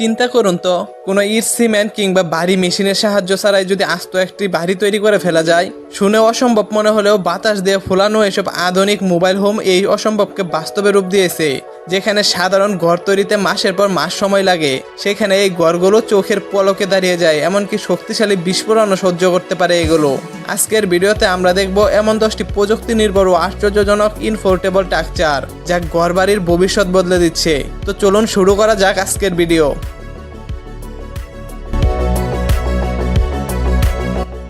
চিন্তা করুন তো, কোনো ইট সিমেন্ট কিংবা বাড়ি মেশিনের সাহায্য ছাড়াই যদি আস্ত একটি বাড়ি তৈরি করে ফেলা যায়। শুনে অসম্ভব মনে হলেও বাতাস দিয়ে ফোলানো এসব আধুনিক মোবাইল হোম এই অসম্ভবকে বাস্তবে রূপ দিয়েছে। যেখানে সাধারণ ঘর তৈরিতে মাসের পর মাস সময় লাগে, সেখানে এই ঘরগুলো চোখের পলকে দাঁড়িয়ে যায়, এমনকি শক্তিশালী বিস্ফোরণও সহ্য করতে পারে এগুলো। আজকের ভিডিওতে আমরা দেখব এমন 10টি প্রযুক্তি নির্ভর ও আশ্চর্যজনক ইনফোর্টেবল স্ট্রাকচার যা ঘরবাড়ির ভবিষ্যৎ বদলে দিচ্ছে। তো চলুন শুরু করা যাক আজকের ভিডিও।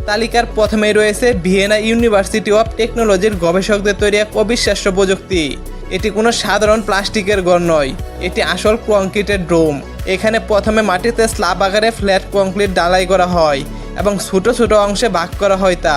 তালিকার প্রথমেই রয়েছে ভিয়েনা ইউনিভার্সিটি অফ টেকনোলজির গবেষকদের তৈরি এক অবিশ্বাস্য প্রযুক্তি। এটি কোনো সাধারণ প্লাস্টিকের ঘর নয়, এটি আসল কংক্রিটের ডোম। এখানে প্রথমে মাটিতে স্ল্যাব আকারে ফ্ল্যাট কংক্রিট ঢালাই করা হয় এবং ছোট ছোট অংশে ভাগ করা হয় তা।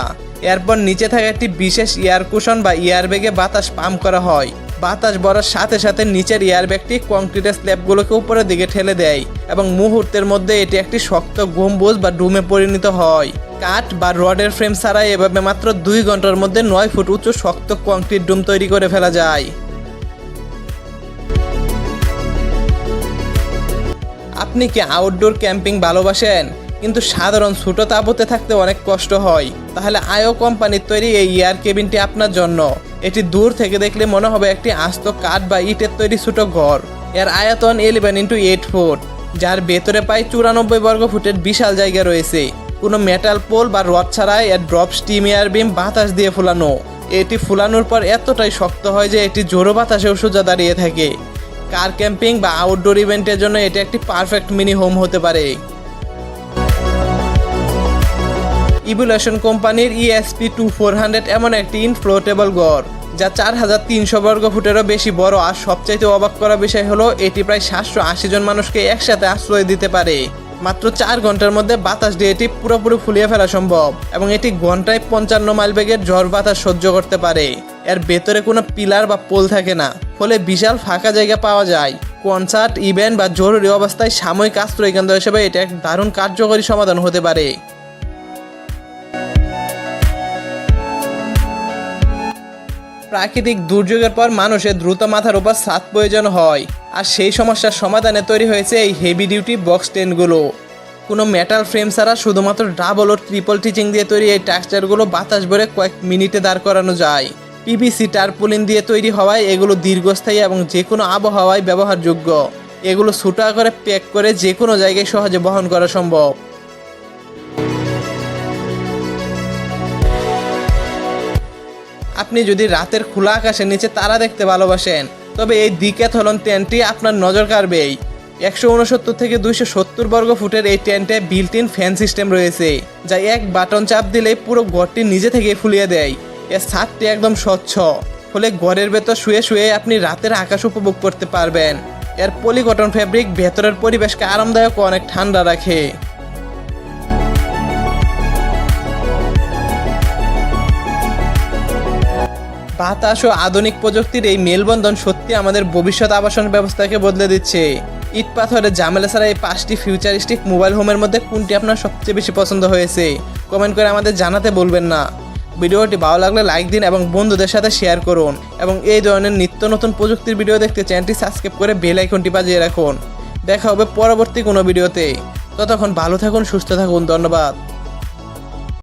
এরপর নিচে থাকা একটি বিশেষ এয়ার কুশন বা এয়ারব্যাগে বাতাস পাম্প করা হয়। বাতাস ভরার সাথে সাথে নিচের এয়ারব্যাগটি কংক্রিটের স্ল্যাবগুলোকে উপরের দিকে ঠেলে দেয় এবং মুহূর্তের মধ্যে এটি একটি শক্ত গম্বুজ বা ডোমে পরিণত হয়। কাঠ বা রডের ফ্রেম ছাড়াই এভাবে মাত্র 2 ঘন্টার মধ্যে 9 ফুট উঁচু শক্ত কংক্রিট ডোম তৈরি করে ফেলা যায়। আপনি কি আউটডোর ক্যাম্পিং ভালোবাসেন কিন্তু সাধারণ ছোট তাঁবুতে থাকতে অনেক কষ্ট হয়? তাহলে আয়ো কোম্পানির তৈরি এই এয়ার কেবিনটি আপনার জন্য। এটি দূর থেকে দেখলে মনে হবে একটি আস্ত কাঠ বা ইটের তৈরি ছোট ঘর। এর আয়তন 11x8 ফুট, যার ভেতরে প্রায় 94 বর্গ ফুটের বিশাল জায়গা রয়েছে। কোনো মেটাল পোল বা রড ছাড়াই এর ড্রপ স্টিম এয়ার বিম বাতাস দিয়ে ফুলানো। এটি ফুলানোর পর এতটাই শক্ত হয় যে এটি জোরো বাতাসেও সোজা দাঁড়িয়ে থাকে। কার ক্যাম্পিং বা আউটডোর ইভেন্টের জন্য এটি একটি পারফেক্ট মিনি হোম হতে পারে। ইভোলিউশন কোম্পানির ESP2400 এমন একটি ইনফ্লোটেবল ঘর যা 4300 বর্গ ফুটেরও বেশি বড়। আর সবচাইতে অবাক করা বিষয় হলো এটি প্রায় 780 জন মানুষকে একসাথে আশ্রয় দিতে পারে। মাত্র 4 ঘন্টার মধ্যে বাতাস দিয়ে এটি পুরোপুরি ফুলিয়ে ফেলা সম্ভব এবং এটি ঘন্টায় 55 মাইল বেগের ঝড় বাতাস সহ্য করতে পারে। এর ভেতরে কোনো পিলার বা পোল থাকে না, ফলে বিশাল ফাঁকা জায়গা পাওয়া যায়। কনসার্ট, ইভেন্ট বা জরুরি অবস্থায় সাময়িক আশ্রয় কেন্দ্র হিসেবে এটা এক দারুণ কার্যকরী সমাধান হতে পারে। প্রাকৃতিক দুর্যোগের পর মানুষের দ্রুত মাথার উপর ছাদ প্রয়োজন হয়, আর সেই সমস্যার সমাধানে তৈরি হয়েছে এই হেভি ডিউটি বক্স টেন্টগুলো। কোনো মেটাল ফ্রেম ছাড়া শুধুমাত্র ডাবল ও ট্রিপল টিচিং দিয়ে তৈরি এই স্ট্রাকচারগুলো বাতাস ভরে কয়েক মিনিটে দাঁড় করানো যায়। PVC টারপুলিন দিয়ে তৈরি হওয়ায় এগুলো দীর্ঘস্থায়ী এবং যে কোনো আবহাওয়ায় ব্যবহারযোগ্য। এগুলো ছোট আকারে প্যাক করে যে কোনো জায়গায় সহজে বহন করা সম্ভব। আপনি যদি রাতের খোলা আকাশের নিচে তারা দেখতে ভালোবাসেন, তবে এই ডিক্যাথলন টেন্টটি আপনার নজর কাড়বেই। 169 থেকে 270 বর্গ ফুটের এই টেন্টে বিল্ট ইন ফ্যান সিস্টেম রয়েছে, যা এক বাটন চাপ দিলেই পুরো ঘরটি নিজে থেকে ফুলিয়ে দেয়। এর ছাদটি একদম স্বচ্ছ, ফলে ঘরের ভেতর শুয়ে শুয়ে আপনি রাতের আকাশ উপভোগ করতে পারবেন। এর পলিকটন ফ্যাব্রিক ভেতরের পরিবেশকে আরামদায়ক ও অনেক ঠান্ডা রাখে। বাতাস ও আধুনিক প্রযুক্তির এই মেলবন্ধন সত্যি আমাদের ভবিষ্যৎ আবাসন ব্যবস্থাকে বদলে দিচ্ছে। ইট পাথরের ঝামেলা ছাড়া এই 5টি ফিউচারিস্টিক মোবাইল হোমের মধ্যে কোনটি আপনার সবচেয়ে বেশি পছন্দ হয়েছে কমেন্ট করে আমাদের জানাতে বলবেন না। ভিডিওটি ভালো লাগলে লাইক দিন এবং বন্ধুদের সাথে শেয়ার করুন, এবং এই ধরনের নিত্য নতুন প্রযুক্তির ভিডিও দেখতে চ্যানেলটি সাবস্ক্রাইব করে বেল আইকনটি বাজিয়ে রাখুন। দেখা হবে পরবর্তী কোনো ভিডিওতে। ততক্ষণ ভালো থাকুন, সুস্থ থাকুন, ধন্যবাদ।